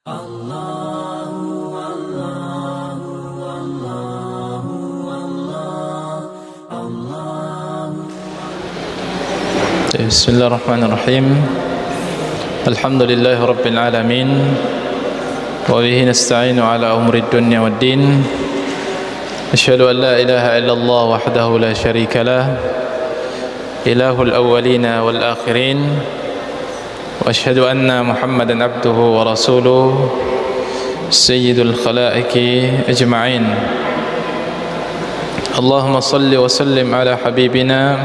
Bismillahirrahmanirrahim. Alhamdulillahi rabbil alamin. Wa bihi nasta'inu ala umri dunya waddin. Asyhadu an la ilaha illallah wahdahu la syarika lah, ilahul awwalina wal akhirin. Wa asyhadu anna Muhammadan abduhu wa rasuluh, sayyidul khalaiqi ajma'in. Allahumma salli wa sallim ala habibina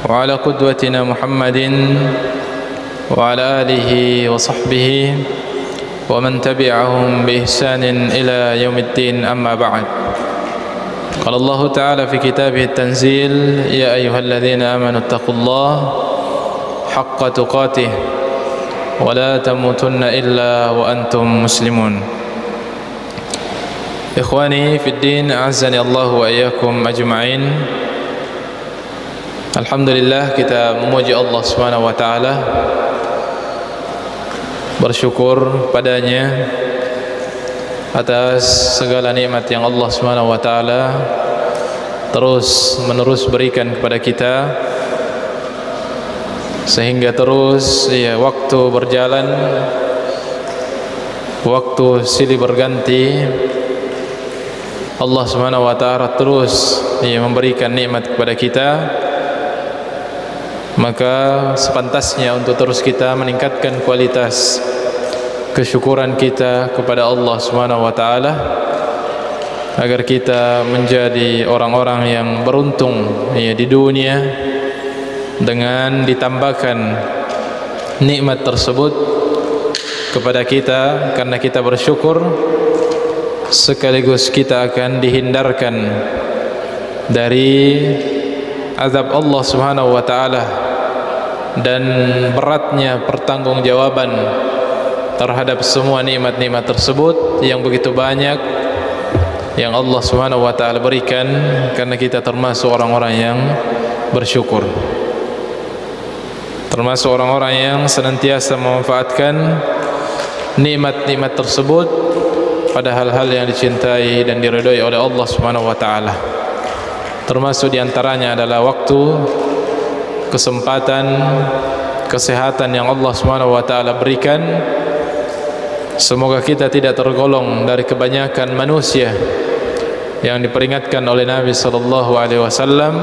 wa ala qudwatina Muhammadin wa ala alihi wa sahbihi wa man tabi'ahum bi ihsanin ila yaumiddin, amma ba'd. Qala Allah ta'ala fi kitabih at-tanzil, ya ayyuhalladzina amanu taqullaha haqqa tuqatih wa la tamutunna illa wa antum muslimun. Ikhwani fid din, a'azzani Allah wa iyyakum ajma'in. Alhamdulillah, kita memuji Allah Subhanahu wa taala, bersyukur padanya atas segala nikmat yang Allah Subhanahu wa taala terus menerus berikan kepada kita, sehingga terus waktu berjalan, waktu silih berganti, Allah Subhanahu wa taala terus memberikan nikmat kepada kita. Maka sepantasnya untuk terus kita meningkatkan kualitas kesyukuran kita kepada Allah Subhanahu wa taala, agar kita menjadi orang-orang yang beruntung di dunia dengan ditambahkan nikmat tersebut kepada kita, karena kita bersyukur, sekaligus kita akan dihindarkan dari azab Allah Subhanahu wa taala dan beratnya pertanggungjawaban terhadap semua nikmat-nikmat tersebut yang begitu banyak yang Allah Subhanahu wa taala berikan, karena kita termasuk orang-orang yang bersyukur, termasuk orang-orang yang senantiasa memanfaatkan nikmat-nikmat tersebut pada hal-hal yang dicintai dan diridhai oleh Allah Subhanahu wa taala. Termasuk diantaranya adalah waktu, kesempatan, kesehatan yang Allah Subhanahu wa taala berikan. Semoga kita tidak tergolong dari kebanyakan manusia yang diperingatkan oleh Nabi sallallahu alaihi wasallam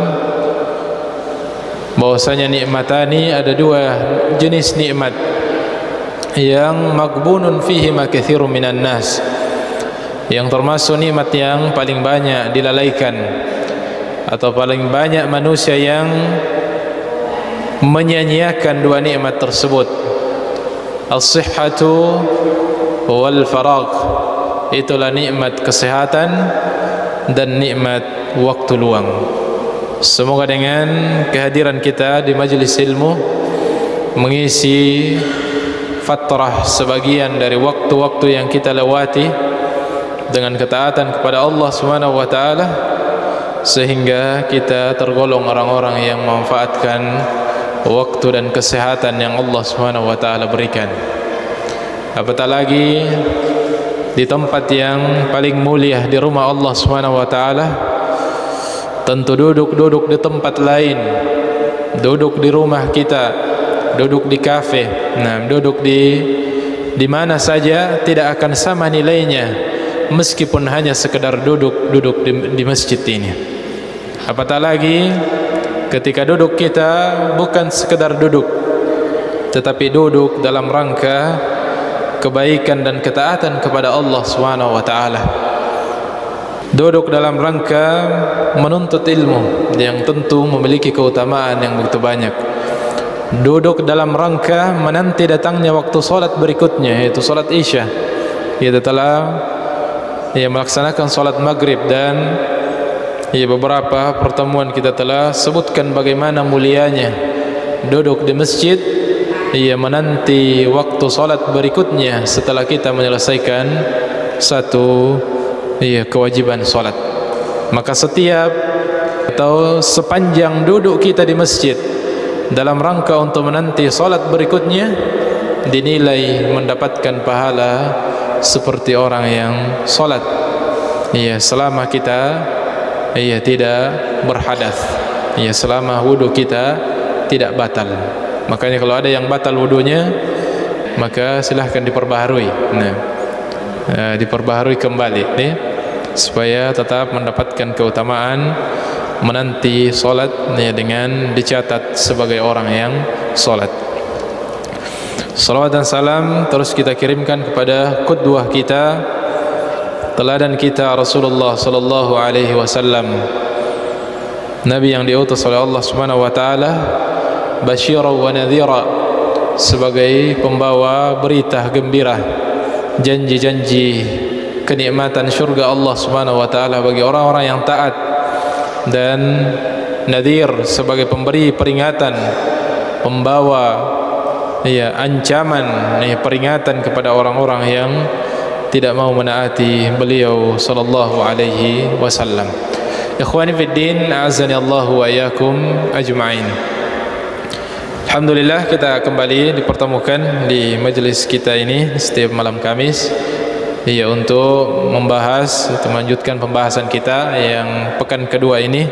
bahwasanya nikmatani, ada dua jenis nikmat yang maghbunun fihi ma katsirun minan nas, yang termasuk nikmat yang paling banyak dilalaikan atau paling banyak manusia yang menyia-nyiakan dua nikmat tersebut, as-sihhatu wal faragh. Itulah nikmat kesehatan dan nikmat waktu luang. Semoga dengan kehadiran kita di majelis ilmu, mengisi fatrah sebagian dari waktu-waktu yang kita lewati dengan ketaatan kepada Allah Subhanahu wa taala, sehingga kita tergolong orang-orang yang memanfaatkan waktu dan kesehatan yang Allah Subhanahu wa taala berikan. Apatah lagi di tempat yang paling mulia, di rumah Allah Subhanahu wa taala. Tentu duduk di tempat lain, duduk di rumah kita, duduk di kafe, duduk di mana saja tidak akan sama nilainya, meskipun hanya sekedar duduk di masjid ini. Apatah lagi ketika duduk kita bukan sekedar duduk, tetapi duduk dalam rangka kebaikan dan ketaatan kepada Allah Subhanahu wa taala. Duduk dalam rangka menuntut ilmu yang tentu memiliki keutamaan yang begitu banyak. Duduk dalam rangka menanti datangnya waktu salat berikutnya, yaitu salat Isya. Kita telah melaksanakan salat Maghrib, dan beberapa pertemuan kita telah sebutkan bagaimana mulianya duduk di masjid menanti waktu salat berikutnya setelah kita menyelesaikan satu kewajiban salat. Maka setiap atau sepanjang duduk kita di masjid dalam rangka untuk menanti salat berikutnya, dinilai mendapatkan pahala seperti orang yang solat, ya, selama kita, ya, tidak berhadas, ya, selama wudu kita tidak batal. Makanya kalau ada yang batal wudunya, maka silahkan diperbaharui. Nah, diperbaharui kembali, nih, supaya tetap mendapatkan keutamaan menanti solat, ya, dengan dicatat sebagai orang yang solat. Salawat dan salam terus kita kirimkan kepada qudwah kita, teladan kita, Rasulullah sallallahu alaihi wasallam, Nabi yang diutus oleh Allah Subhanahu wa taala, basyira wa nadhira, sebagai pembawa berita gembira, janji-janji kenikmatan syurga Allah Subhanahu wa taala bagi orang-orang yang taat, dan nadhir sebagai pemberi peringatan, pembawa, ya, ancaman, ya, peringatan kepada orang-orang yang tidak mau menaati beliau sallallahu alaihi wasallam. Ikhwani fid din, a'azzani Allah wa iyyakum ajma'in. Alhamdulillah, kita kembali dipertemukan di majelis kita ini setiap malam Kamis, ya, untuk membahas atau melanjutkan pembahasan kita yang pekan kedua ini.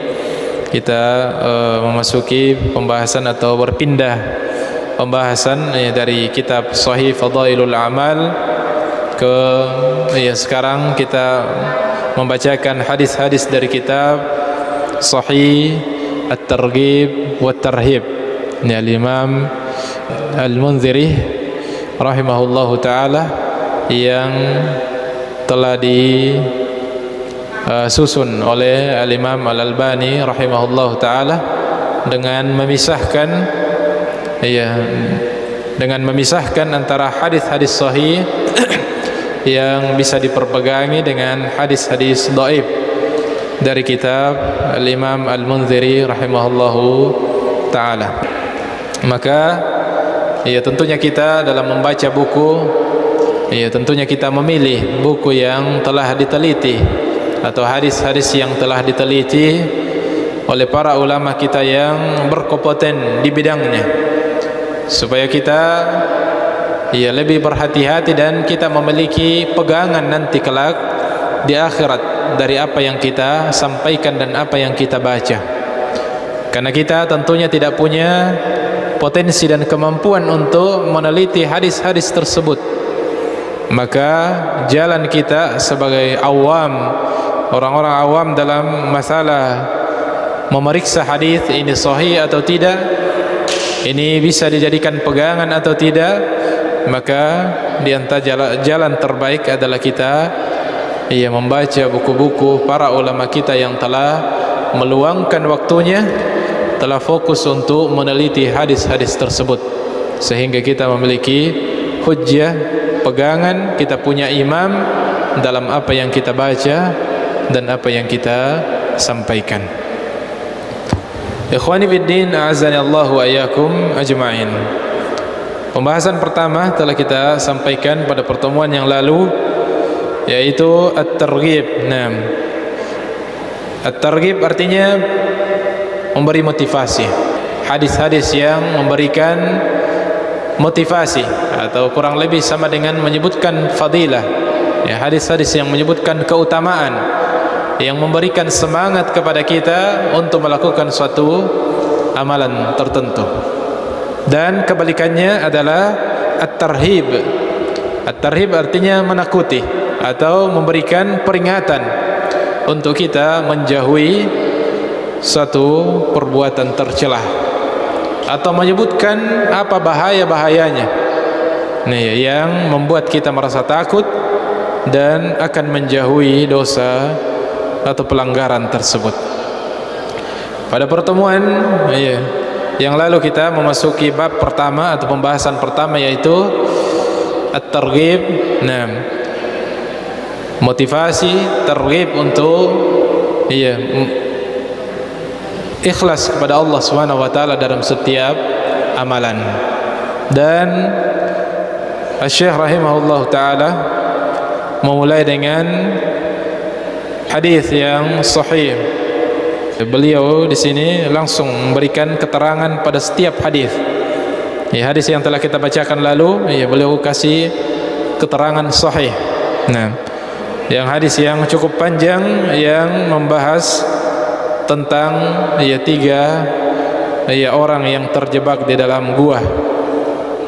Kita memasuki pembahasan atau berpindah pembahasan, ya, dari kitab Sahih Fadailul Amal ke, ya, sekarang kita membacakan hadis-hadis dari kitab Sahih At-Targhib wa Tarhib, ya, Imam Al-Munziri rahimahullahu taala, yang telah disusun oleh Al-Imam Al-Albani rahimahullahu taala dengan memisahkan, ya, dengan memisahkan antara hadis-hadis sahih yang bisa diperpegangi dengan hadis-hadis dhaif dari kitab Al-Imam Al-Munziri rahimahullahu taala. Maka, ya, tentunya kita dalam membaca buku, ya, tentunya kita memilih buku yang telah diteliti atau hadis-hadis yang telah diteliti oleh para ulama kita yang berkompeten di bidangnya, supaya kita, ya, lebih berhati-hati dan kita memiliki pegangan nanti kelak di akhirat dari apa yang kita sampaikan dan apa yang kita baca. Karena kita tentunya tidak punya potensi dan kemampuan untuk meneliti hadis-hadis tersebut, maka jalan kita sebagai awam, orang-orang awam dalam masalah memeriksa hadis ini sahih atau tidak, ini bisa dijadikan pegangan atau tidak, maka di antara jalan terbaik adalah kita, ya, membaca buku-buku para ulama kita yang telah meluangkan waktunya, telah fokus untuk meneliti hadis-hadis tersebut, sehingga kita memiliki hujjah, pegangan, kita punya imam dalam apa yang kita baca dan apa yang kita sampaikan. Ikhwani fiddin, a'azzani Allah wa iyyakum ajma'in. Pembahasan pertama telah kita sampaikan pada pertemuan yang lalu, yaitu at-targhib. Nah, at-targhib artinya memberi motivasi. Hadis-hadis yang memberikan motivasi, atau kurang lebih sama dengan menyebutkan fadilah, ya, hadis-hadis yang menyebutkan keutamaan, yang memberikan semangat kepada kita untuk melakukan suatu amalan tertentu. Dan kebalikannya adalah at-tarhib. At-tarhib artinya menakuti atau memberikan peringatan untuk kita menjauhi suatu perbuatan tercelah, atau menyebutkan apa bahaya-bahayanya, nih, yang membuat kita merasa takut dan akan menjauhi dosa atau pelanggaran tersebut. Pada pertemuan, ya, yang lalu kita memasuki bab pertama atau pembahasan pertama, yaitu at-targhib. Nah, motivasi, targhib untuk, ya, ikhlas kepada Allah Subhanahu wa taala dalam setiap amalan. Dan Asy-Syaikh rahimahullah taala memulai dengan hadis yang sahih. Beliau di sini langsung memberikan keterangan pada setiap hadis, Ya, hadis yang telah kita bacakan lalu, ya, beliau kasih keterangan sahih. Nah, yang hadis yang cukup panjang yang membahas tentang ya 3 ya orang yang terjebak di dalam gua,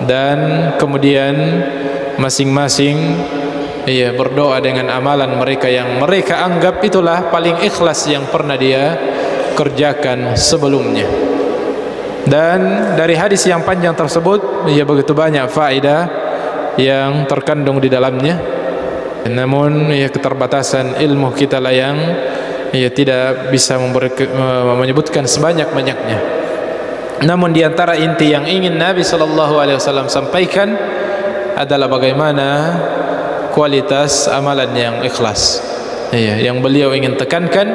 dan kemudian masing-masing ya berdoa dengan amalan mereka yang mereka anggap itulah paling ikhlas yang pernah dia kerjakan sebelumnya. Dan dari hadis yang panjang tersebut ya begitu banyak faedah yang terkandung di dalamnya. Namun ya keterbatasan ilmu kita lah yang ya tidak bisa menyebutkan sebanyak-banyaknya. Namun di antara inti yang ingin Nabi SAW sampaikan adalah bagaimana kualitas amalan yang ikhlas. Ya, yang beliau ingin tekankan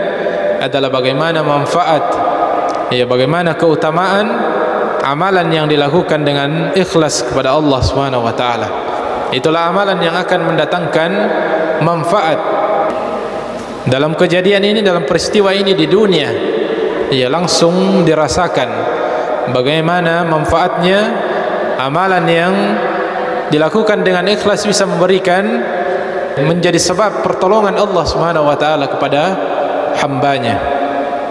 adalah bagaimana manfaat, ya, bagaimana keutamaan amalan yang dilakukan dengan ikhlas kepada Allah Subhanahu wa taala. Itulah amalan yang akan mendatangkan manfaat. Dalam kejadian ini, dalam peristiwa ini di dunia, ya langsung dirasakan bagaimana manfaatnya amalan yang dilakukan dengan ikhlas bisa memberikan, menjadi sebab pertolongan Allah Subhanahu wa taala kepada hambanya,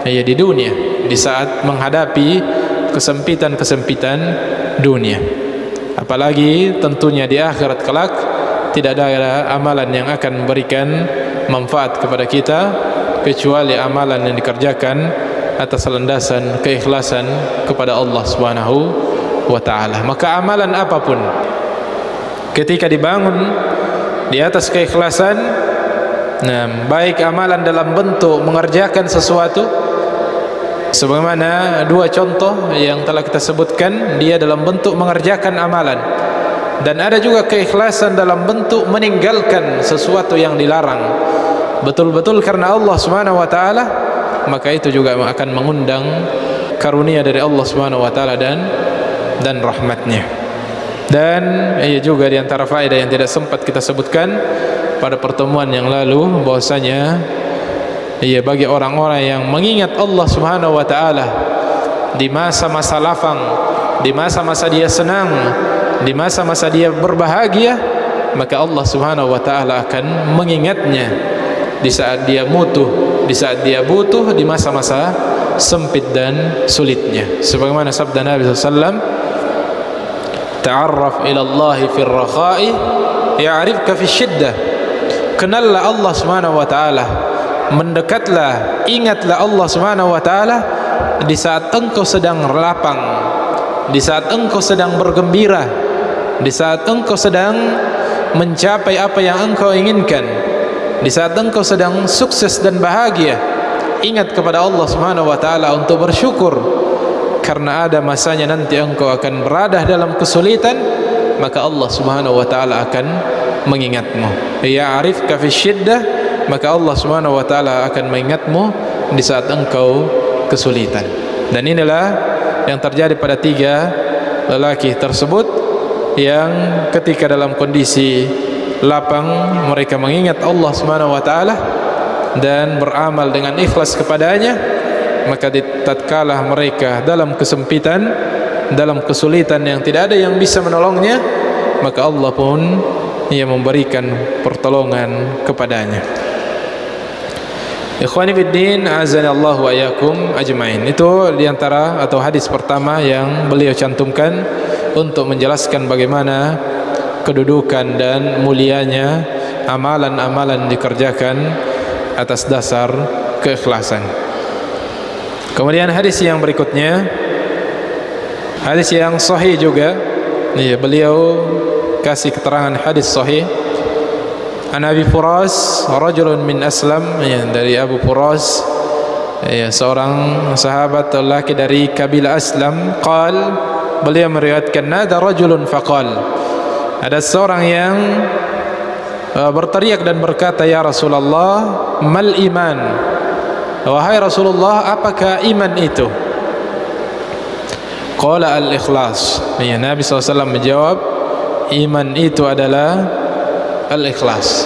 ya di dunia, di saat menghadapi kesempitan-kesempitan dunia. Apalagi tentunya di akhirat kelak tidak ada amalan yang akan memberikan manfaat kepada kita kecuali amalan yang dikerjakan atas landasan keikhlasan kepada Allah Subhanahu wa taala. Maka amalan apapun ketika dibangun di atas keikhlasan, nah, baik amalan dalam bentuk mengerjakan sesuatu, sebagaimana 2 contoh yang telah kita sebutkan, dia dalam bentuk mengerjakan amalan, dan ada juga keikhlasan dalam bentuk meninggalkan sesuatu yang dilarang betul-betul karena Allah Subhanahu wa taala, maka itu juga akan mengundang karunia dari Allah Subhanahu wa taala dan rahmatnya. Dan juga di antara faedah yang tidak sempat kita sebutkan pada pertemuan yang lalu, bahwasanya bagi orang-orang yang mengingat Allah Subhanahu wa taala di masa-masa lapang, di masa-masa dia senang, di masa-masa dia berbahagia, maka Allah Subhanahu wa taala akan mengingatnya di saat dia butuh, di masa-masa sempit dan sulitnya. Sebagaimana sabda Nabi SAW, ta'arraf ila Allah fi ar-rakha'i ya'rifka fi syiddah. Kenallah Allah Subhanahu wa taala, mendekatlah, ingatlah Allah Subhanahu wa taala di saat engkau sedang lapang, di saat engkau sedang bergembira, di saat engkau sedang mencapai apa yang engkau inginkan, di saat engkau sedang sukses dan bahagia. Ingat kepada Allah Subhanahu wa taala untuk bersyukur, karena ada masanya nanti engkau akan berada dalam kesulitan, maka Allah Subhanahu wa taala akan mengingatmu. Ya'rifka fi syiddah, maka Allah Subhanahu wa taala akan mengingatmu di saat engkau kesulitan. Dan inilah yang terjadi pada 3 lelaki tersebut, yang ketika dalam kondisi lapang mereka mengingat Allah Subhanahu wa taala dan beramal dengan ikhlas kepadanya, maka tatkala mereka dalam kesempitan, dalam kesulitan yang tidak ada yang bisa menolongnya, maka Allah pun memberikan pertolongan kepadanya. Ikhwani fiddin, azanallahu wa iyyakum ajmain. Itu diantara atau hadis pertama yang beliau cantumkan untuk menjelaskan bagaimana kedudukan dan mulianya amalan-amalan dikerjakan atas dasar keikhlasan. Kemudian hadis yang berikutnya, hadis yang sahih juga. Beliau kasih keterangan hadis sahih. An Abi Furas, rajulun min Aslam, dari Abu Furas, seorang sahabat lelaki dari kabilah Aslam. Qal, beliau meriwayatkan, nada rajulun faqal, ada seorang yang berteriak dan berkata, ya Rasulullah, mal iman, wahai Rasulullah, apakah iman itu? Qala al-ikhlas. Nabi SAW menjawab, iman itu adalah al-ikhlas.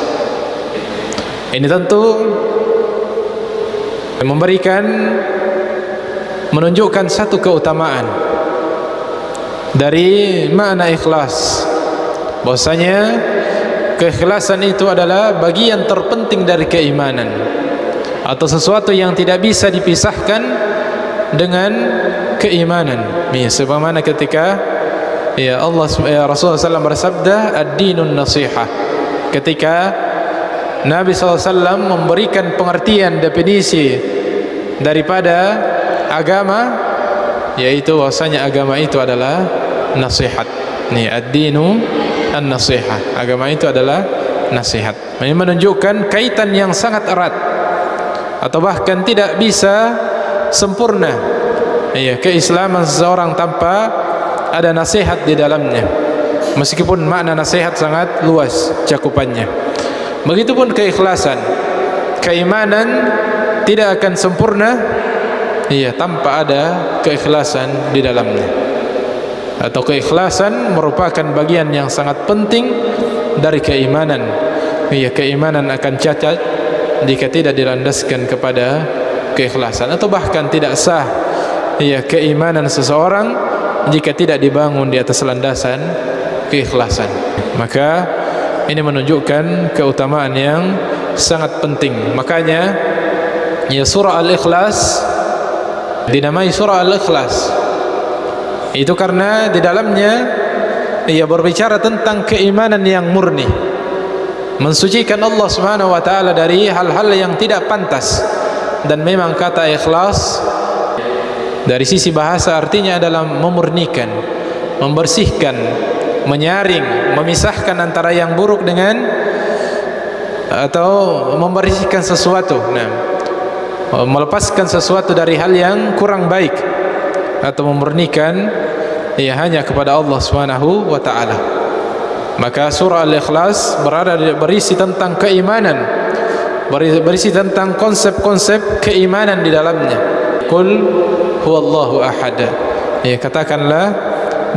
Ini tentu menunjukkan satu keutamaan, dari makna ikhlas, bahwasanya keikhlasan itu adalah bagian terpenting dari keimanan, atau sesuatu yang tidak bisa dipisahkan dengan keimanan. Sebagaimana ketika Rasulullah SAW bersabda, ad-dinun nasihah, ketika Nabi SAW memberikan pengertian definisi daripada agama, yaitu bahwasanya agama itu adalah nasihat. Ad-dinu an-nasihah, agama itu adalah nasihat. Ini menunjukkan kaitan yang sangat erat, atau bahkan tidak bisa sempurna keislaman seseorang tanpa ada nasihat di dalamnya, meskipun makna nasihat sangat luas cakupannya. Begitupun keikhlasan, keimanan tidak akan sempurna tanpa ada keikhlasan di dalamnya, atau keikhlasan merupakan bagian yang sangat penting dari keimanan. Keimanan akan cacat jika tidak dilandaskan kepada keikhlasan, atau bahkan tidak sah keimanan seseorang jika tidak dibangun di atas landasan keikhlasan. Maka ini menunjukkan keutamaan yang sangat penting. Makanya surah Al-Ikhlas dinamai surah Al-Ikhlas itu karena di dalamnya berbicara tentang keimanan yang murni, mensucikan Allah Subhanahu wa taala dari hal-hal yang tidak pantas. Dan memang kata ikhlas dari sisi bahasa artinya adalah memurnikan, membersihkan, menyaring, memisahkan antara yang buruk dengan, atau membersihkan sesuatu, melepaskan sesuatu dari hal yang kurang baik, atau memurnikan hanya kepada Allah Subhanahu wa taala. Maka surah Al-Ikhlas berisi tentang keimanan, berisi tentang konsep-konsep keimanan di dalamnya. Qul huwallahu ahad, katakanlah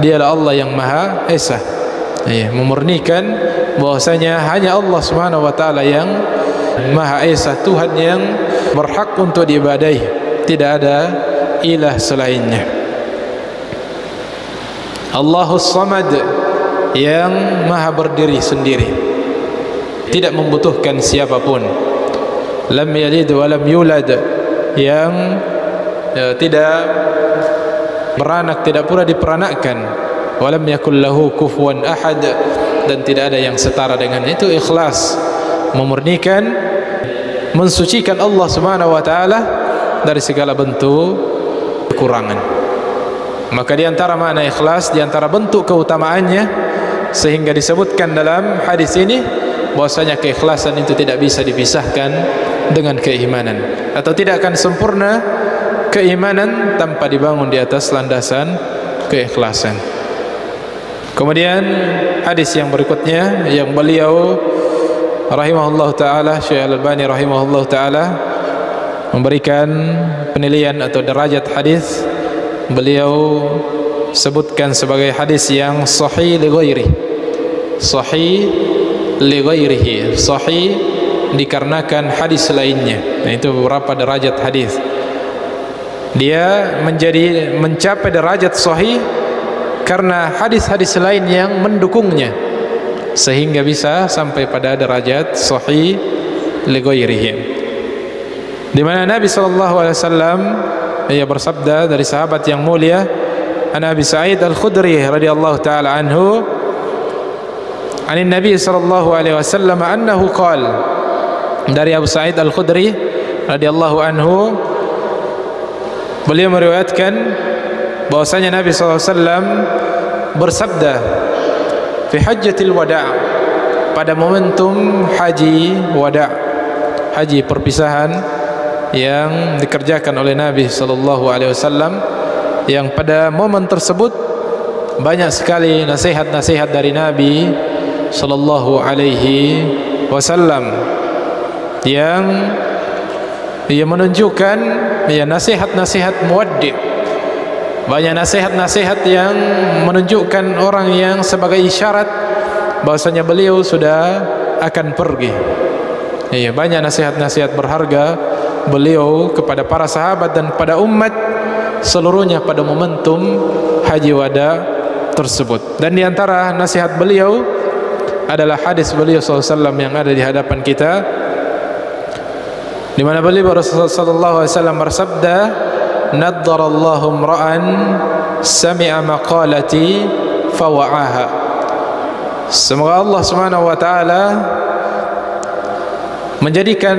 dialah Allah yang Maha Esa, memurnikan bahwasanya hanya Allah Subhanahu wa taala yang Maha Esa, Tuhan yang berhak untuk diibadahi, tidak ada ilah selainnya. Allahus Samad, yang Maha berdiri sendiri, tidak membutuhkan siapapun. Lam yalid wa lam yulad, yang tidak beranak, tidak pula diperanakkan. Walam yakul lahu kufuwan ahad, dan tidak ada yang setara dengannya. Itu ikhlas, memurnikan, mensucikan Allah Subhanahu wa taala dari segala bentuk kekurangan. Maka di antara makna ikhlas, di antara bentuk keutamaannya, sehingga disebutkan dalam hadis ini bahwasanya keikhlasan itu tidak bisa dipisahkan dengan keimanan, atau tidak akan sempurna keimanan tanpa dibangun di atas landasan keikhlasan. Kemudian hadis yang berikutnya yang beliau rahimahullah taala, Syekh Al-Albani rahimahullah taala memberikan penilaian atau derajat hadis, beliau sebutkan sebagai hadis yang sahih li ghairihi. Sahih li ghairihi, sahih dikarenakan hadis lainnya. Itu beberapa derajat hadis. Dia mencapai derajat sahih karena hadis-hadis lain yang mendukungnya, sehingga bisa sampai pada derajat sahih li ghairihi. Di mana Nabi sallallahu alaihi wasallam bersabda dari sahabat yang mulia, an Abi Sa'id Al-Khudri radhiyallahu taala anhu, anin Nabi sallallahu alaihi wasallam annahu qala, dari Abu Sa'id Al-Khudri radhiyallahu anhu, beliau meriwayatkan bahwasanya Nabi sallallahu alaihi wasallam bersabda fi hajjatil wada', pada momentum haji wada', haji perpisahan yang dikerjakan oleh Nabi sallallahu alaihi wasallam, yang pada momen tersebut banyak sekali nasihat-nasihat dari Nabi sallallahu alaihi wasallam yang menunjukkan nasihat-nasihat muwaddi', banyak nasihat-nasihat yang menunjukkan orang yang sebagai isyarat bahwasanya beliau sudah akan pergi. Banyak nasihat-nasihat berharga beliau kepada para sahabat dan pada umat seluruhnya pada momentum haji wada tersebut. Dan di antara nasihat beliau adalah hadis beliau SAW yang ada di hadapan kita, di mana beliau Rasulullah SAW bersabda, "Naddarallahu imra'an sami'a maqalati fawa'aha." Semoga Allah Subhanahu wa taala menjadikan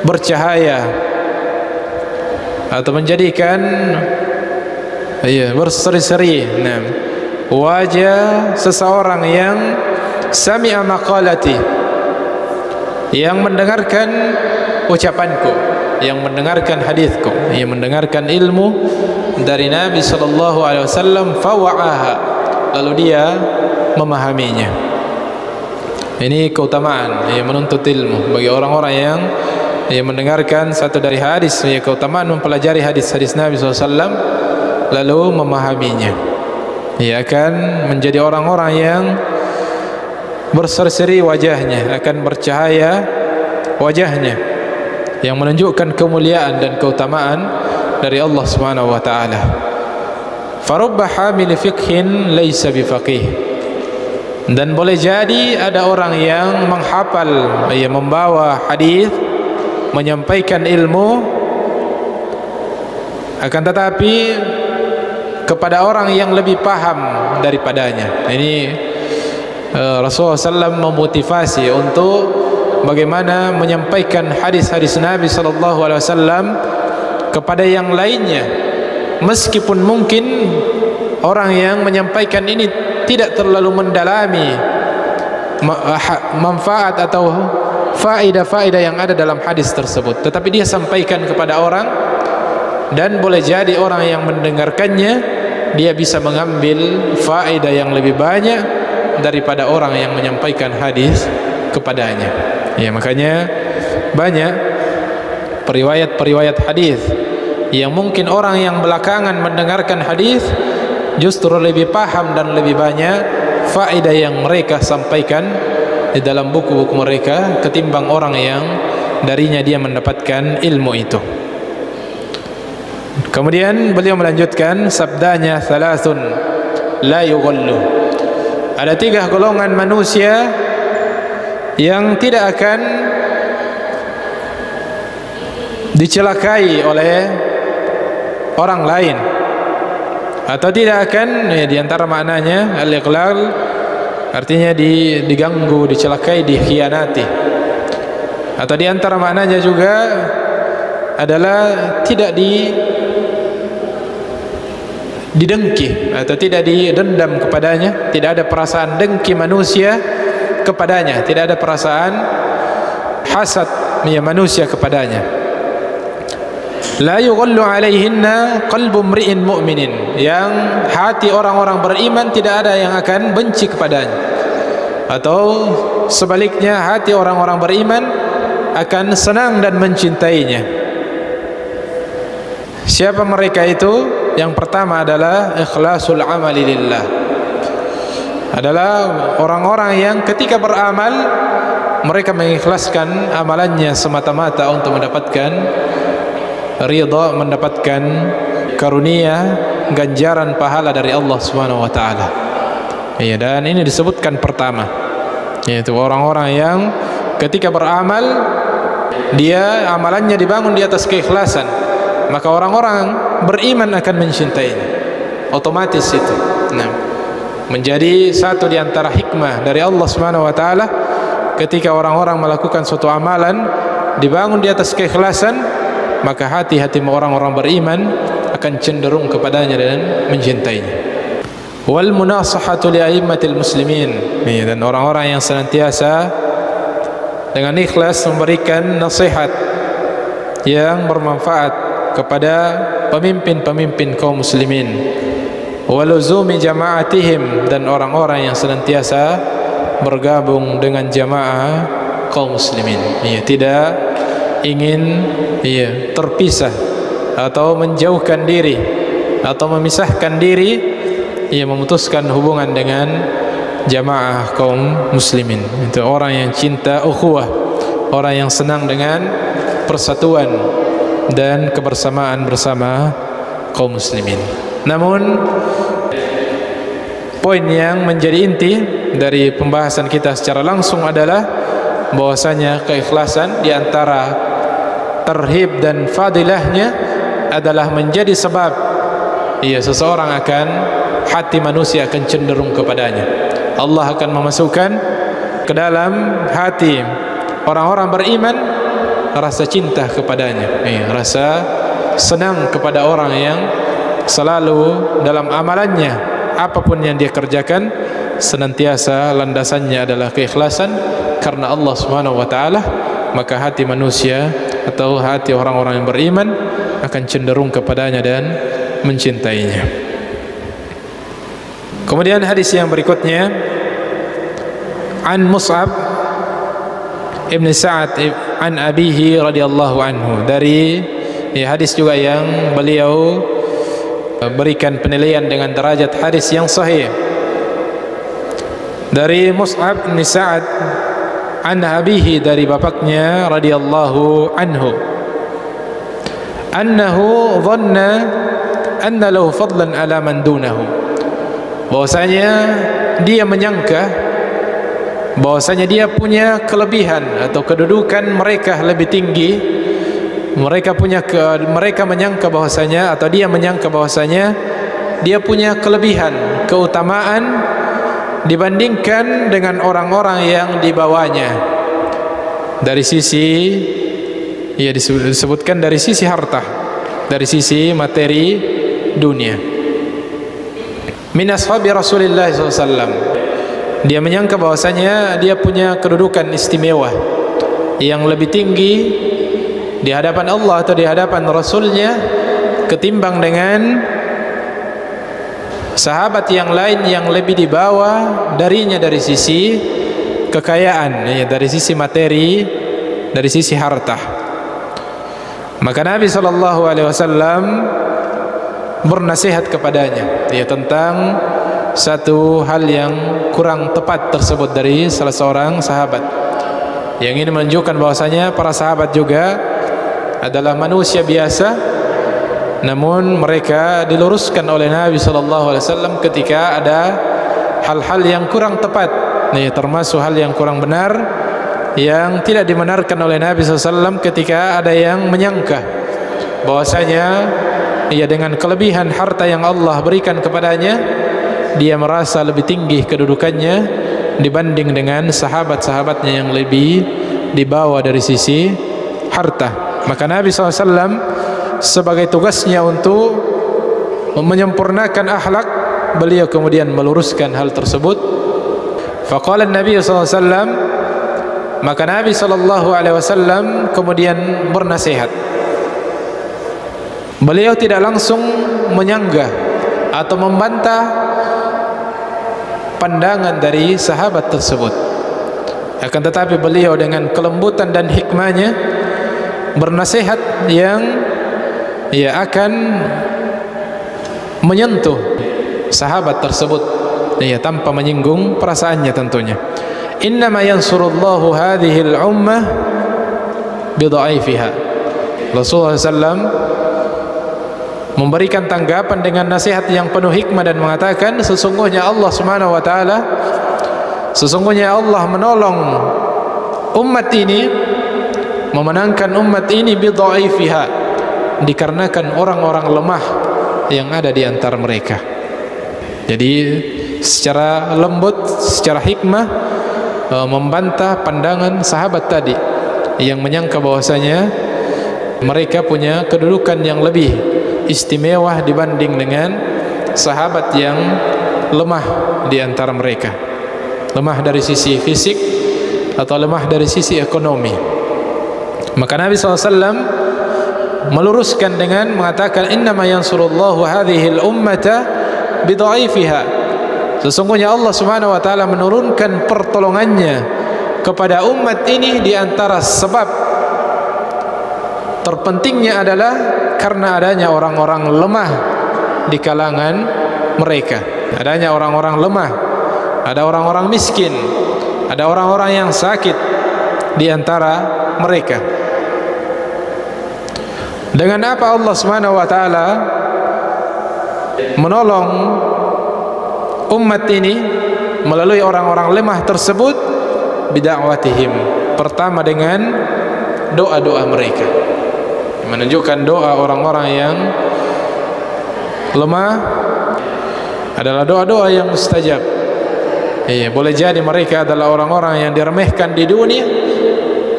bercahaya atau menjadikan berseri-seri wajah seseorang yang sami'a maqalati, yang mendengarkan ucapanku, yang mendengarkan hadisku, yang mendengarkan ilmu dari Nabi sallallahu alaihi wasallam, fawa'aha, lalu dia memahaminya. Ini keutamaan yang menuntut ilmu bagi orang-orang yang mendengarkan satu dari hadis, keutamaan mempelajari hadis-hadis Nabi SAW lalu memahaminya. Ia akan menjadi orang-orang yang berseri-seri wajahnya, akan bercahaya wajahnya, yang menunjukkan kemuliaan dan keutamaan dari Allah Subhanahu wa taala. Farubba hamil fiqhin laysa bifaqih. Dan boleh jadi ada orang yang menghafal, membawa hadis, menyampaikan ilmu, akan tetapi kepada orang yang lebih paham daripadanya. Ini Rasulullah SAW memotivasi untuk bagaimana menyampaikan hadis-hadis Nabi SAW kepada yang lainnya, meskipun mungkin orang yang menyampaikan ini tidak terlalu mendalami manfaat atau faedah-faedah yang ada dalam hadis tersebut, tetapi dia sampaikan kepada orang, dan boleh jadi orang yang mendengarkannya dia bisa mengambil faedah yang lebih banyak daripada orang yang menyampaikan hadis kepadanya. Ya, makanya banyak periwayat-periwayat hadis yang mungkin orang yang belakangan mendengarkan hadis justru lebih paham dan lebih banyak faedah yang mereka sampaikan di dalam buku-buku mereka ketimbang orang yang darinya dia mendapatkan ilmu itu. Kemudian beliau melanjutkan sabdanya, "Thalathun la yughallu." Ada 3 golongan manusia yang tidak akan dicelakai oleh orang lain, atau tidak akan, di antara maknanya al-ighlal artinya diganggu, dicelakai, dikhianati, atau di antara maknanya juga adalah tidak didengki atau tidak didendam kepadanya, tidak ada perasaan dengki manusia kepadanya, tidak ada perasaan hasad manusia kepadanya. La yughallu alaihinna qalbu mri'in mu'minin, yang hati orang-orang beriman tidak ada yang akan benci kepadanya, atau sebaliknya hati orang-orang beriman akan senang dan mencintainya. Siapa mereka itu? Yang pertama adalah ikhlasul amali lillah, adalah orang-orang yang ketika beramal mereka mengikhlaskan amalannya semata-mata untuk mendapatkan ridha, mendapatkan karunia, ganjaran pahala dari Allah Subhanahu wa taala. Ya, dan ini disebutkan pertama, yaitu orang-orang yang ketika beramal dia amalannya dibangun di atas keikhlasan, maka orang-orang beriman akan mencintainya otomatis itu. Nah, menjadi satu di antara hikmah dari Allah Subhanahu wa taala ketika orang-orang melakukan suatu amalan dibangun di atas keikhlasan, maka hati-hati orang-orang beriman akan cenderung kepadanya dan mencintainya. Wal munasahatu li a'immatil muslimin, dan orang-orang yang senantiasa dengan ikhlas memberikan nasihat yang bermanfaat kepada pemimpin-pemimpin kaum muslimin. Waluzumi jama'atihim, dan orang-orang yang senantiasa bergabung dengan jamaah kaum muslimin. Tidak ingin terpisah atau menjauhkan diri atau memisahkan diri, memutuskan hubungan dengan jamaah kaum muslimin. Itu orang yang cinta ukhuwah, orang yang senang dengan persatuan dan kebersamaan bersama kaum muslimin. Namun poin yang menjadi inti dari pembahasan kita secara langsung adalah bahwasanya keikhlasan di antara terhib dan fadilahnya adalah menjadi sebab seseorang akan, hati manusia akan cenderung kepadanya. Allah akan memasukkan ke dalam hati orang-orang beriman rasa cinta kepadanya, rasa senang kepada orang yang selalu dalam amalannya, apapun yang dia kerjakan senantiasa landasannya adalah keikhlasan karena Allah Subhanahu wa taala, maka hati manusia atau hati orang-orang yang beriman akan cenderung kepadanya dan mencintainya. Kemudian hadis yang berikutnya, an Mus'ab ibn Sa'ad an abihi radhiyallahu anhu, dari hadis juga yang beliau berikan penilaian dengan derajat hadis yang sahih. Dari Mus'ab bin Sa'ad an abihi, dari bapaknya radhiyallahu anhu, annahu dhanna anna lahu fadlan ala man dunahu, bahwasanya dia menyangka bahwasanya dia punya kelebihan atau kedudukan mereka lebih tinggi. Mereka menyangka bahwasanya, atau dia menyangka bahwasanya dia punya kelebihan, keutamaan dibandingkan dengan orang-orang yang di bawahnya dari sisi, disebutkan dari sisi harta, dari sisi materi dunia. Min ashabi Rasulullah SAW, dia menyangka bahwasanya dia punya kedudukan istimewa yang lebih tinggi di hadapan Allah atau di hadapan Rasulnya ketimbang dengan sahabat yang lain yang lebih di bawah darinya dari sisi kekayaan, dari sisi materi, dari sisi harta. Maka Nabi SAW bernasihat kepadanya tentang satu hal yang kurang tepat tersebut dari salah seorang sahabat, yang ini menunjukkan bahwasanya para sahabat juga adalah manusia biasa, namun mereka diluruskan oleh Nabi SAW ketika ada hal-hal yang kurang tepat, termasuk hal yang kurang benar yang tidak dibenarkan oleh Nabi SAW, ketika ada yang menyangka bahwasanya dengan kelebihan harta yang Allah berikan kepadanya, dia merasa lebih tinggi kedudukannya dibanding dengan sahabat-sahabatnya yang lebih di bawah dari sisi harta. Maka Nabi SAW sebagai tugasnya untuk menyempurnakan akhlak, beliau kemudian meluruskan hal tersebut. Faqala Nabi SAW, maka Nabi SAW kemudian bernasihat. Beliau tidak langsung menyanggah atau membantah pandangan dari sahabat tersebut, akan tetapi beliau dengan kelembutan dan hikmahnya bernasihat yang akan menyentuh sahabat tersebut, tanpa menyinggung perasaannya tentunya. Innama yansurullahu hadhil ummah bidha'ifiha. Rasulullah SAW memberikan tanggapan dengan nasihat yang penuh hikmah dan mengatakan, sesungguhnya Allah Subhanahu wa taala, sesungguhnya Allah menolong umat ini, memenangkan umat ini bidha'ifiha, dikarenakan orang-orang lemah yang ada di antara mereka. Jadi secara lembut, secara hikmah membantah pandangan sahabat tadi yang menyangka bahwasanya mereka punya kedudukan yang lebih istimewa dibanding dengan sahabat yang lemah di antara mereka, lemah dari sisi fisik atau lemah dari sisi ekonomi. Maka Nabi SAW meluruskan dengan mengatakan, innama yansurullahu hadhil ummata bidha'ifiha, sesungguhnya Allah Subhanahu wa taala menurunkan pertolongannya kepada umat ini di antara sebab terpentingnya adalah karena adanya orang-orang lemah di kalangan mereka, adanya orang-orang lemah, ada orang-orang miskin, ada orang-orang yang sakit di antara mereka. Dengan apa Allah Subhanahu wa taala menolong umat ini melalui orang-orang lemah tersebut bida'watihim, pertama dengan doa-doa mereka, menunjukkan doa orang-orang yang lemah adalah doa-doa yang mustajab. Boleh jadi mereka adalah orang-orang yang diremehkan di dunia,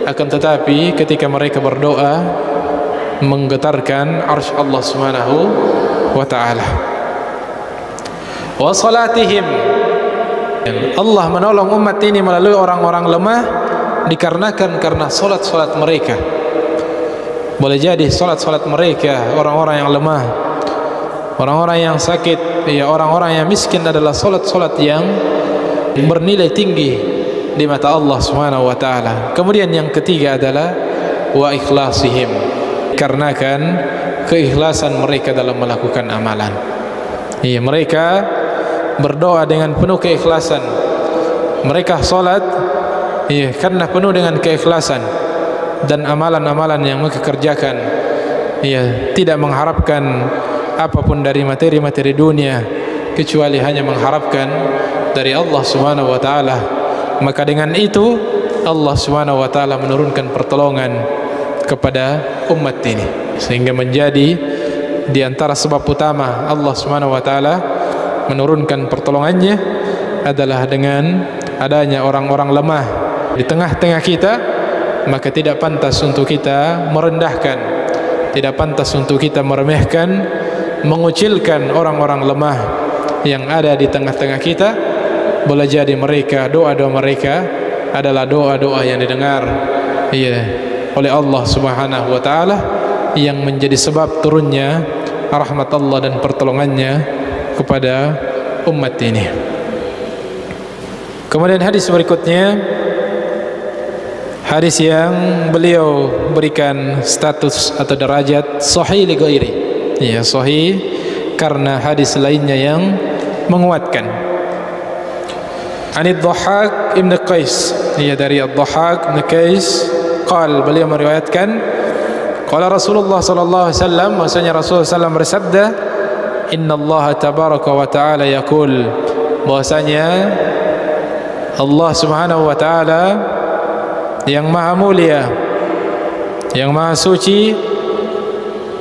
akan tetapi ketika mereka berdoa menggetarkan arsy Allah Subhanahu wa ta'ala. Wa salatihim, Allah menolong umat ini melalui orang-orang lemah dikarenakan karena salat-salat mereka. Boleh jadi salat-salat mereka, orang-orang yang lemah, orang-orang yang sakit, orang-orang yang miskin adalah salat-salat yang bernilai tinggi di mata Allah Subhanahu wa taala. Kemudian yang ketiga adalah wa ikhlasihim, dikarenakan keikhlasan mereka dalam melakukan amalan. Mereka berdoa dengan penuh keikhlasan. Mereka salat karena penuh dengan keikhlasan, dan amalan-amalan yang mereka kerjakan tidak mengharapkan apapun dari materi-materi dunia kecuali hanya mengharapkan dari Allah Subhanahu wa taala. Maka dengan itu Allah Subhanahu wa taala menurunkan pertolongan kepada umat ini, sehingga menjadi di antara sebab utama Allah Subhanahu wa taala menurunkan pertolongannya adalah dengan adanya orang-orang lemah di tengah-tengah kita. Maka tidak pantas untuk kita merendahkan, tidak pantas untuk kita meremehkan, mengucilkan orang-orang lemah yang ada di tengah-tengah kita. Boleh jadi mereka, doa-doa mereka adalah doa-doa yang didengar oleh Allah Subhanahu wa taala, yang menjadi sebab turunnya rahmat Allah dan pertolongannya kepada umat ini. Kemudian hadis berikutnya, hadis yang beliau berikan status atau derajat sahih li ghairi. Sahih karena hadis lainnya yang menguatkan. Anid Dhahhak Ibn Qais, dari Ad-Dhahhak Ibn Qais qal, beliau meriwayatkan qala Rasulullah sallallahu alaihi wasallam, maksudnya Rasulullah sallallahu bersabda, inna Allah tabaraka wa ta'ala yaqul, bahwasanya Allah Subhanahu wa ta'ala yang maha mulia, yang maha suci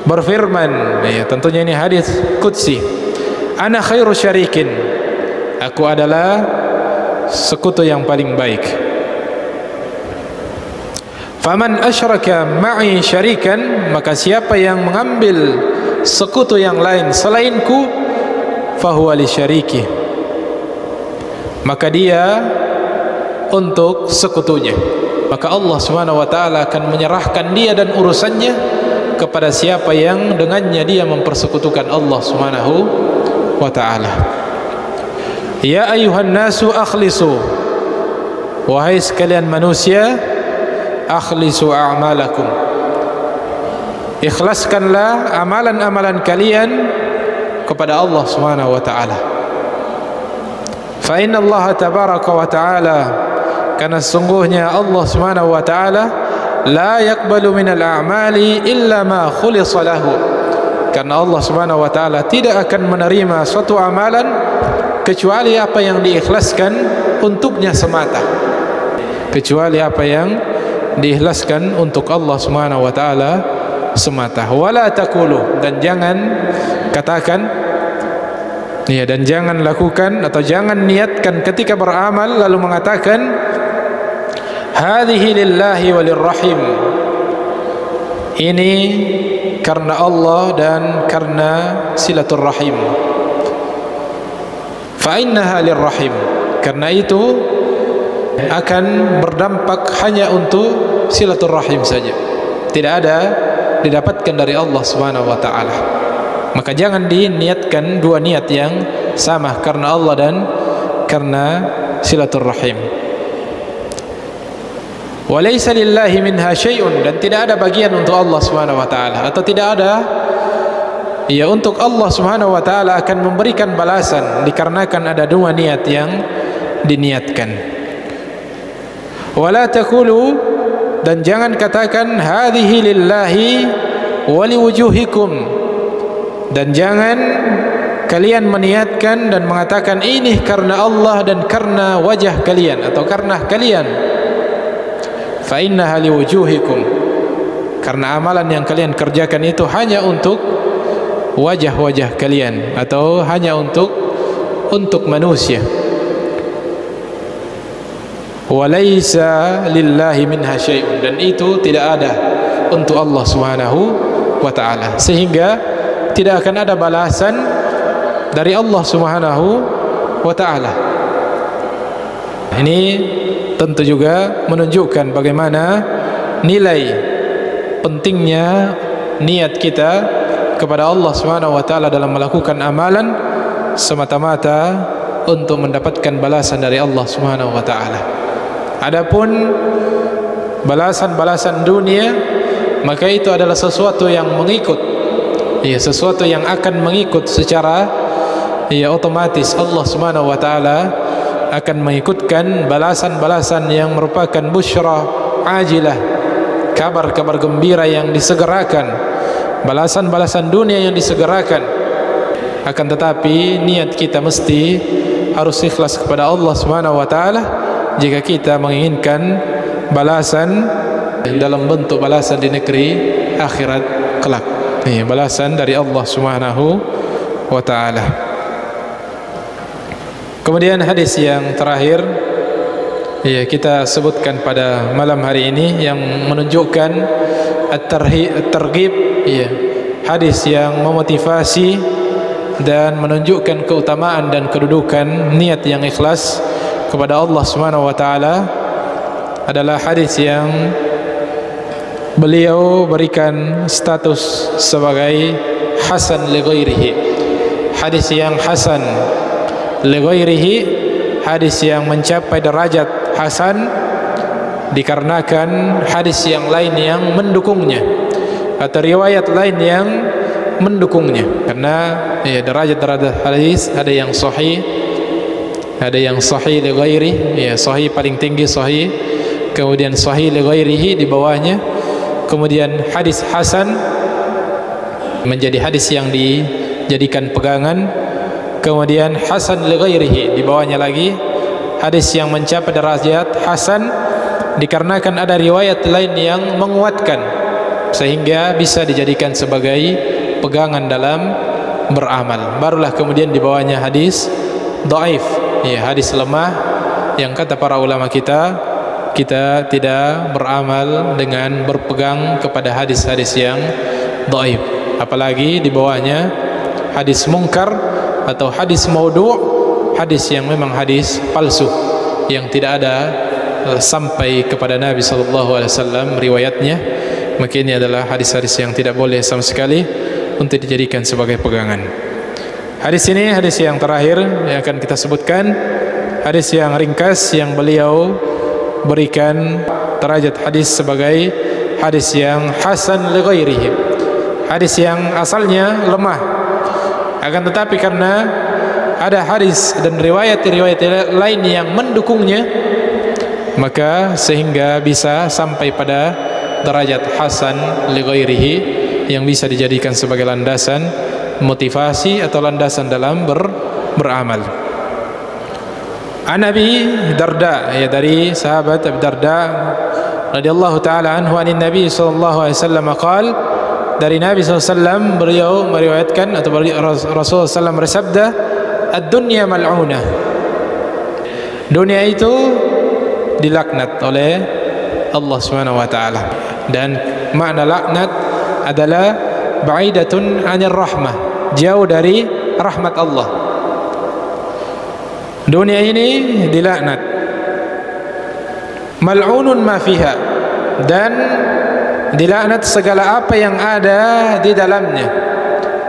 berfirman, tentunya ini hadis qudsi, ana khairu syarikin, aku adalah sekutu yang paling baik. Faman asyraka ma'i syarikan, maka siapa yang mengambil sekutu yang lain selainku, fahuwa li syariki, maka dia untuk sekutunya. Maka Allah Subhanahu wa taala akan menyerahkan dia dan urusannya kepada siapa yang dengannya dia mempersekutukan Allah Subhanahu wa taala. Ya ayuhan nasu akhlisu, wahai sekalian manusia, akhlisu a'malakum, ikhlaskanlah amalan-amalan kalian kepada Allah Subhanahu wa taala. Fa inna Allah tabaraka wa taala, karena sesungguhnya Allah Subhanahu wa taala la yaqbalu minal a'mali illa ma khulisa lahu, karena Allah Subhanahu wa taala tidak akan menerima suatu amalan kecuali apa yang diikhlaskan untuknya semata, kecuali apa yang diikhlaskan untuk Allah Subhanahu wa taala semata. Wala taqulu, dan jangan katakan, dan jangan lakukan atau jangan niatkan ketika beramal lalu mengatakan hadhihi lillahi walirrahim, ini karena Allah dan karena silaturrahim. Fa innaha lirrahim, karena itu akan berdampak hanya untuk silaturrahim saja, tidak ada didapatkan dari Allah Subhanahu wa taala. Maka jangan diniatkan dua niat yang sama, karena Allah dan karena silaturrahim. Wa laysa lillahi minha syai'un, dan tidak ada bagian untuk Allah Subhanahu wa taala, atau tidak ada untuk Allah Subhanahu wa taala akan memberikan balasan dikarenakan ada dua niat yang diniatkan. Wala taqulu, dan jangan katakan hadhihi lillahi wa liwujuhikum, dan jangan kalian meniatkan dan mengatakan ini karena Allah dan karena wajah kalian atau karena kalian, fa innaha liwujuhikum, karena amalan yang kalian kerjakan itu hanya untuk wajah-wajah kalian atau hanya untuk manusia. Walaysa lillahi minha syai'un, dan itu tidak ada untuk Allah Subhanahu wa ta'ala, sehingga tidak akan ada balasan dari Allah Subhanahu wa ta'ala. Ini tentu juga menunjukkan bagaimana nilai pentingnya niat kita kepada Allah Subhanahu wa ta'ala dalam melakukan amalan semata-mata untuk mendapatkan balasan dari Allah Subhanahu wa ta'ala. Adapun balasan-balasan dunia, maka itu adalah sesuatu yang mengikut, ya, sesuatu yang akan mengikut secara otomatis. Allah Subhanahu wa ta'ala akan mengikutkan balasan-balasan yang merupakan busyra ajilah, kabar-kabar gembira yang disegerakan, balasan-balasan dunia yang disegerakan. Akan tetapi niat kita mesti harus ikhlas kepada Allah Subhanahu wa ta'ala jika kita menginginkan balasan dalam bentuk balasan di negeri akhirat kelak, balasan dari Allah Subhanahu wa ta'ala. Kemudian hadis yang terakhir kita sebutkan pada malam hari ini yang menunjukkan at-targhib, hadis yang memotivasi dan menunjukkan keutamaan dan kedudukan niat yang ikhlas kepada Allah Subhanahu wa ta'ala, adalah hadis yang beliau berikan status sebagai hasan li ghairihi, hadis yang hasan li ghairihi, hadis yang mencapai derajat hasan dikarenakan hadis yang lain yang mendukungnya atau riwayat lain yang mendukungnya. Karena derajat-derajat hadis ada yang sahih, ada yang sahih li ghairi, sahih paling tinggi sahih, kemudian sahih li ghairihi di bawahnya, kemudian hadis hasan menjadi hadis yang dijadikan pegangan, kemudian hasan li ghairihi di bawahnya lagi hadis yang mencapai derajat hasan dikarenakan ada riwayat lain yang menguatkan sehingga bisa dijadikan sebagai pegangan dalam beramal. Barulah kemudian di bawahnya hadis dhaif, hadis lemah yang kata para ulama kita tidak beramal dengan berpegang kepada hadis-hadis yang dhaif. Apalagi di bawahnya hadis mungkar atau hadis maudhu', hadis yang memang hadis palsu yang tidak ada sampai kepada Nabi SAW riwayatnya. Maka ini adalah hadis-hadis yang tidak boleh sama sekali untuk dijadikan sebagai pegangan. Hadis ini hadis yang terakhir yang akan kita sebutkan, hadis yang ringkas yang beliau berikan derajat hadis sebagai hadis yang hasan li ghairihi, hadis yang asalnya lemah, akan tetapi karena ada hadis dan riwayat-riwayat lain yang mendukungnya, maka sehingga bisa sampai pada derajat hasan li ghairihi yang bisa dijadikan sebagai landasan motivasi atau landasan dalam beramal. An Abi Darda, dari sahabat Abi Darda radhiyallahu taala anhu, anin Nabi sallallahu alaihi wasallam qaal, dari Nabi SAW beliau meriwayatkan atau Rasulullah SAW bersabda, ad-dunya mal'unah, dunia itu dilaknat oleh Allah Subhanahu wa taala, dan makna laknat adalah ba'idatun 'anir rahmah, jauh dari rahmat Allah. Dunia ini dilaknat, mal'unun ma fiha, dan dilaknat segala apa yang ada di dalamnya.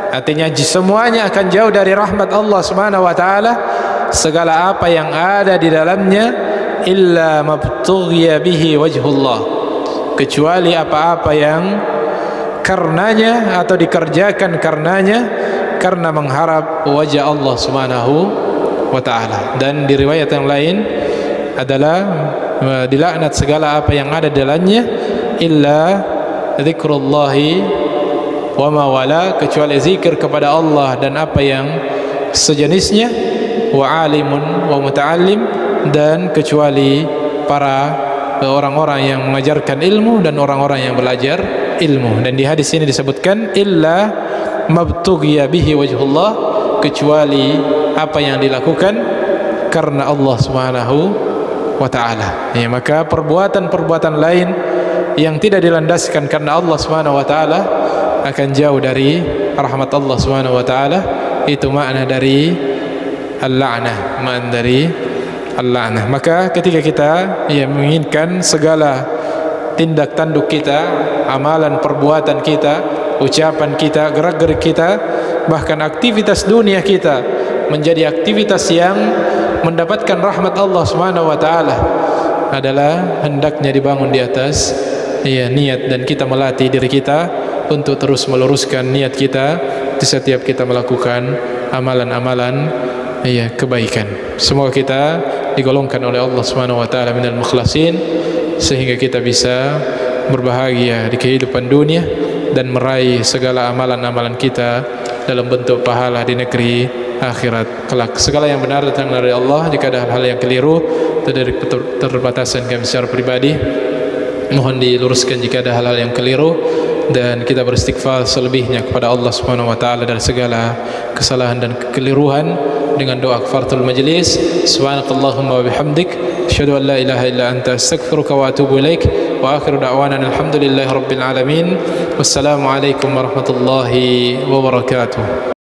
Artinya semuanya akan jauh dari rahmat Allah Subhanahu wa taala, segala apa yang ada di dalamnya, illa mabtughiya bihi wajhullah, kecuali apa-apa yang karenanya atau dikerjakan karenanya karena mengharap wajah Allah Subhanahu wa ta'ala. Dan di riwayat yang lain adalah dilaknat segala apa yang ada dalamnya illa dzikrullahi wa ma wala, kecuali zikir kepada Allah dan apa yang sejenisnya, wa alimun wa muta'allim, dan kecuali para orang-orang yang mengajarkan ilmu dan orang-orang yang belajar ilmu. Dan di hadis ini disebutkan illa mabtughiya bihi wajhullah, kecuali apa yang dilakukan karena Allah Subhanahu wa taala. Ya, maka perbuatan-perbuatan lain yang tidak dilandaskan karena Allah Subhanahu wa taala akan jauh dari rahmat Allah Subhanahu wa taala. Itu makna dari al-la'nah, makna dari al-la'nah. Maka ketika kita menginginkan segala tindak tanduk kita, amalan perbuatan kita, ucapan kita, gerak-gerik kita, bahkan aktivitas dunia kita menjadi aktivitas yang mendapatkan rahmat Allah Subhanahu wa taala, adalah hendaknya dibangun di atas niat, dan kita melatih diri kita untuk terus meluruskan niat kita di setiap kita melakukan amalan-amalan kebaikan. Semoga kita digolongkan oleh Allah Subhanahu wa taala minal mukhlasin, sehingga kita bisa berbahagia di kehidupan dunia dan meraih segala amalan-amalan kita dalam bentuk pahala di negeri akhirat kelak. Segala yang benar datang dari Allah. Jika ada hal-hal yang keliru atau dari keterbatasan kami secara pribadi, mohon diluruskan jika ada hal-hal yang keliru, dan kita beristighfar selebihnya kepada Allah Subhanahu wa taala dari segala kesalahan dan kekeliruan dengan doa kafaratul majlis. Subhanakallahumma wa bihamdik, asyhadu an la ilaha illa anta, astaghfiruka wa atubu ilaik. Wa akhiru da'wana alhamdulillahi rabbil alamin. Wassalamu alaikum warahmatullahi wabarakatuh.